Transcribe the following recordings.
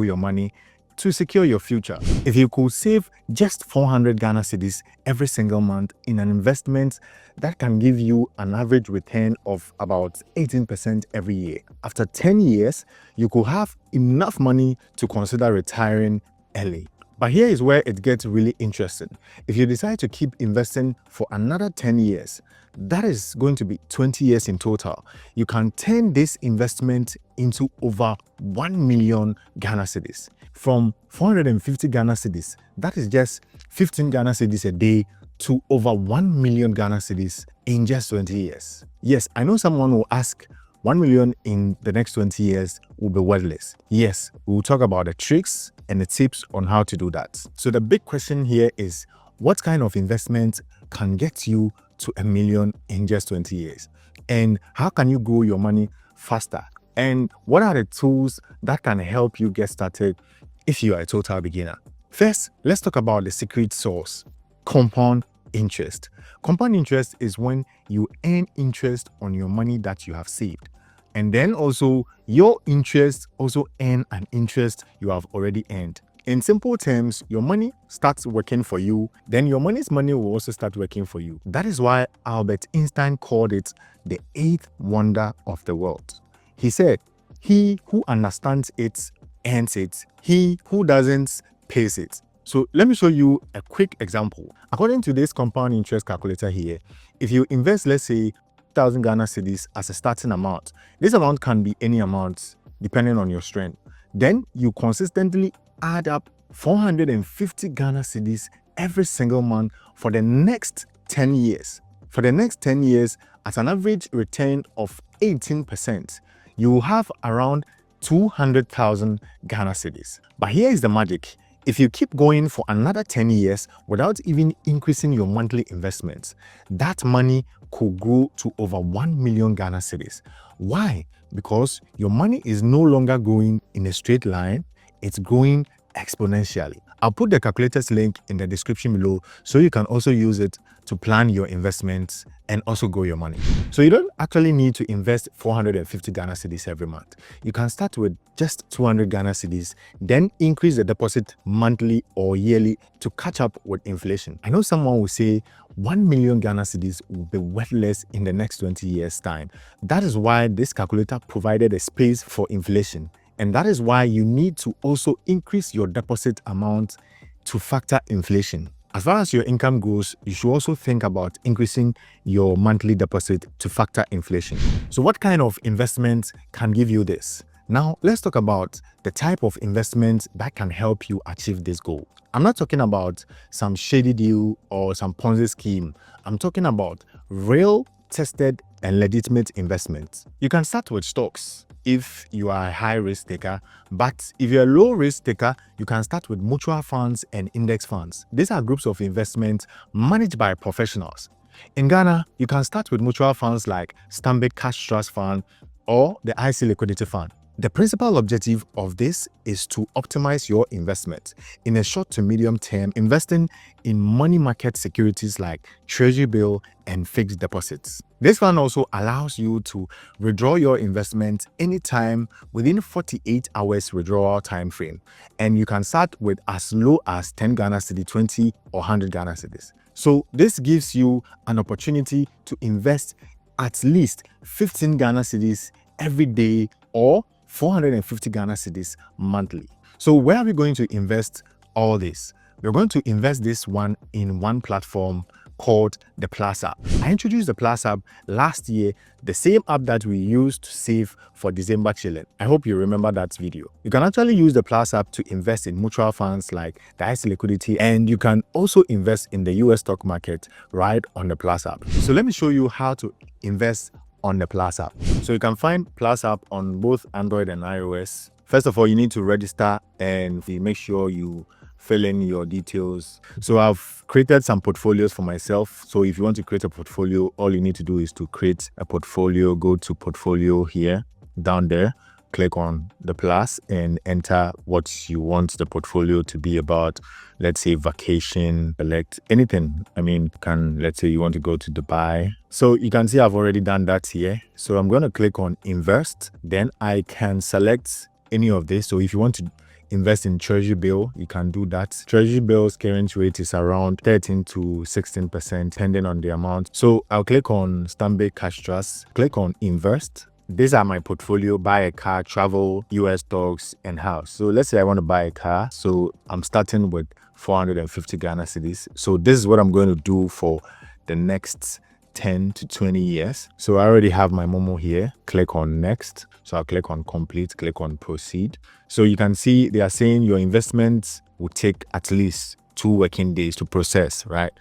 your money to secure your future. If you could save just 400 Ghana cedis every single month in an investment that can give you an average return of about 18% every year, after 10 years, you could have enough money to consider retiring early. But here is where it gets really interesting. If you decide to keep investing for another 10 years, that is going to be 20 years in total. You can turn this investment into over 1 million Ghana cedis. From 450 Ghana cedis, that is just 15 Ghana cedis a day, to over 1 million Ghana cedis in just 20 years. Yes, I know someone will ask, 1 million in the next 20 years will be worthless. Yes, we will talk about the tricks and the tips on how to do that. So the big question here is, what kind of investment can get you to 1 million in just 20 years? And how can you grow your money faster? And what are the tools that can help you get started if you are a total beginner? First, let's talk about the secret sauce: compound interest. Compound interest is when you earn interest on your money that you have saved. And then also your interest also earn an interest you have already earned. In simple terms, your money starts working for you, then your money's money will also start working for you. That is why Albert Einstein called it the eighth wonder of the world. He said, "He who understands it earns it. He who doesn't pays it." So let me show you a quick example. According to this compound interest calculator here, if you invest, let's say, 1,000 Ghana cedis as a starting amount, this amount can be any amount depending on your strength. Then you consistently add up 450 Ghana cedis every single month for the next 10 years. For the next 10 years, at an average return of 18%, you will have around 200,000 Ghana cedis. But here is the magic. If you keep going for another 10 years without even increasing your monthly investments, that money could grow to over 1 million Ghana cedis. Why? Because your money is no longer growing in a straight line, it's growing exponentially. I'll put the calculator's link in the description below so you can also use it to plan your investments and also grow your money. So you don't actually need to invest 450 Ghana cedis every month. You can start with just 200 Ghana cedis, then increase the deposit monthly or yearly to catch up with inflation. I know someone will say 1 million Ghana cedis will be worthless in the next 20 years' time. That is why this calculator provided a space for inflation. And that is why you need to also increase your deposit amount to factor inflation. As far as your income goes, you should also think about increasing your monthly deposit to factor inflation. So what kind of investment can give you this? Now, let's talk about the type of investment that can help you achieve this goal. I'm not talking about some shady deal or some Ponzi scheme. I'm talking about real, tested, and legitimate investments. You can start with stocks if you are a high risk taker, but if you're a low risk taker, you can start with mutual funds and index funds. These are groups of investments managed by professionals. In Ghana, you can start with mutual funds like Stanbic Cash Trust Fund or the IC Liquidity Fund. The principal objective of this is to optimize your investment. In a short to medium term, investing in money market securities like treasury bill and fixed deposits. This fund also allows you to withdraw your investment anytime within 48 hours withdrawal time frame. And you can start with as low as 10 Ghana cedi, 20 or 100 Ghana cedis. So this gives you an opportunity to invest at least 15 Ghana cedis every day or 450 Ghana cedis monthly. So where are we going to invest all this? We're going to invest this one in one platform called the Plus app. I introduced the Plus app last year, the same app that we used to save for December chilling. I hope you remember that video. You can actually use the Plus app to invest in mutual funds like the IC Liquidity, and you can also invest in the US stock market right on the Plus app. So let me show you how to invest on the Plus app. So you can find Plus app on both Android and iOS. First of all, you need to register and make sure you fill in your details. So I've created some portfolios for myself. So if you want to create a portfolio, all you need to do is to create a portfolio. Go to portfolio here, down there, click on the plus and enter what you want the portfolio to be about. Let's say vacation, select anything. Let's say you want to go to Dubai. So you can see I've already done that here. So I'm going to click on invest. Then I can select any of this. So if you want to invest in treasury bill, you can do that. Treasury bill's current rate is around 13 to 16% depending on the amount. So I'll click on Stanbic Cash Trust, click on invest. These are my portfolio: buy a car, travel, US stocks, and house. So let's say I want to buy a car. So I'm starting with 450 Ghana cedis. So this is what I'm going to do for the next 10 to 20 years. So I already have my Momo here. Click on next. So I'll click on complete, click on proceed. So you can see they are saying your investments will take at least 2 working days to process, right?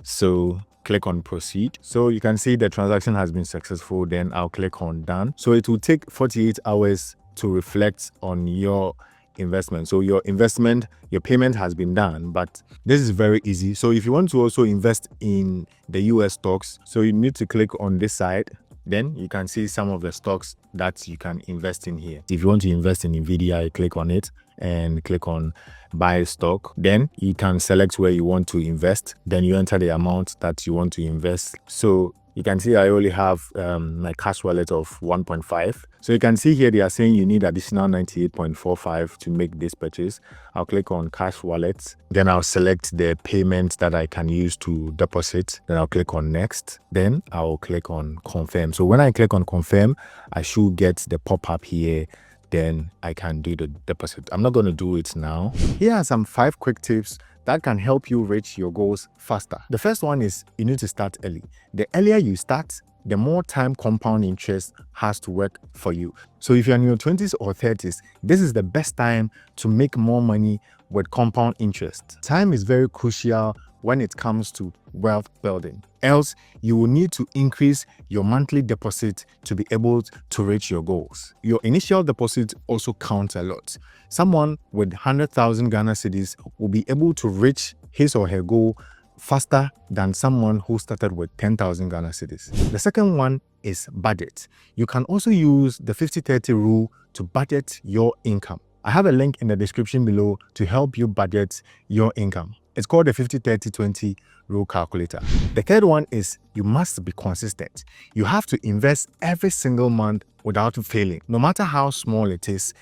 So click on proceed. So you can see the transaction has been successful. Then I'll click on done. So it will take 48 hours to reflect on your investment. So your investment, your payment has been done, but this is very easy. So if you want to also invest in the US stocks, so you need to click on this side. Then you can see some of the stocks that you can invest in here. If you want to invest in Nvidia, you click on it and click on buy stock. Then you can select where you want to invest. Then you enter the amount that you want to invest. So you can see I only have my cash wallet of 1.5. So you can see here they are saying you need additional 98.45 to make this purchase. I'll click on cash wallet. Then I'll select the payment that I can use to deposit. Then I'll click on next. Then I'll click on confirm. So when I click on confirm, I should get the pop-up here. Then I can do the deposit. I'm not going to do it now. Here are some 5 quick tips that can help you reach your goals faster. The first one is you need to start early. The earlier you start, the more time compound interest has to work for you. So if you're in your 20s or 30s, this is the best time to make more money with compound interest. Time is very crucial when it comes to wealth building. Else, you will need to increase your monthly deposit to be able to reach your goals. Your initial deposit also counts a lot. Someone with 100,000 Ghana cedis will be able to reach his or her goal faster than someone who started with 10,000 Ghana cedis. The second one is budget. You can also use the 50-30 rule to budget your income. I have a link in the description below to help you budget your income. It's called the 50-30-20 rule calculator. The third one is you must be consistent. You have to invest every single month without failing. No matter how small it is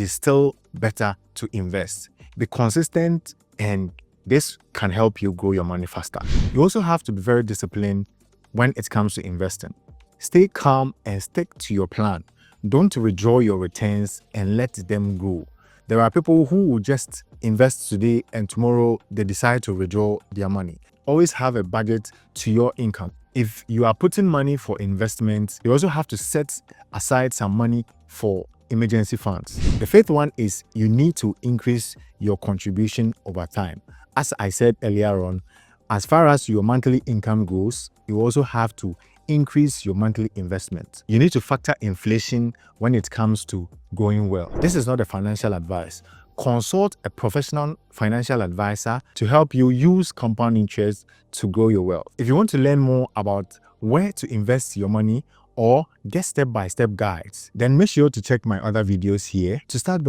still better to invest. Be consistent, and this can help you grow your money faster. You also have to be very disciplined when it comes to investing. Stay calm and stick to your plan. Don't withdraw your returns and let them grow. There are people who will just invest today and tomorrow they decide to withdraw their money. Always have a budget to your income. If you are putting money for investments, you also have to set aside some money for emergency funds. The fifth one is you need to increase your contribution over time. As I said earlier on, as far as your monthly income goes, you also have to increase your monthly investment. You need to factor inflation when it comes to going well. This is not a financial advice. Consult a professional financial advisor to help you use compound interest to grow your wealth. If you want to learn more about where to invest your money or get step-by-step guides, then make sure to check my other videos here to start building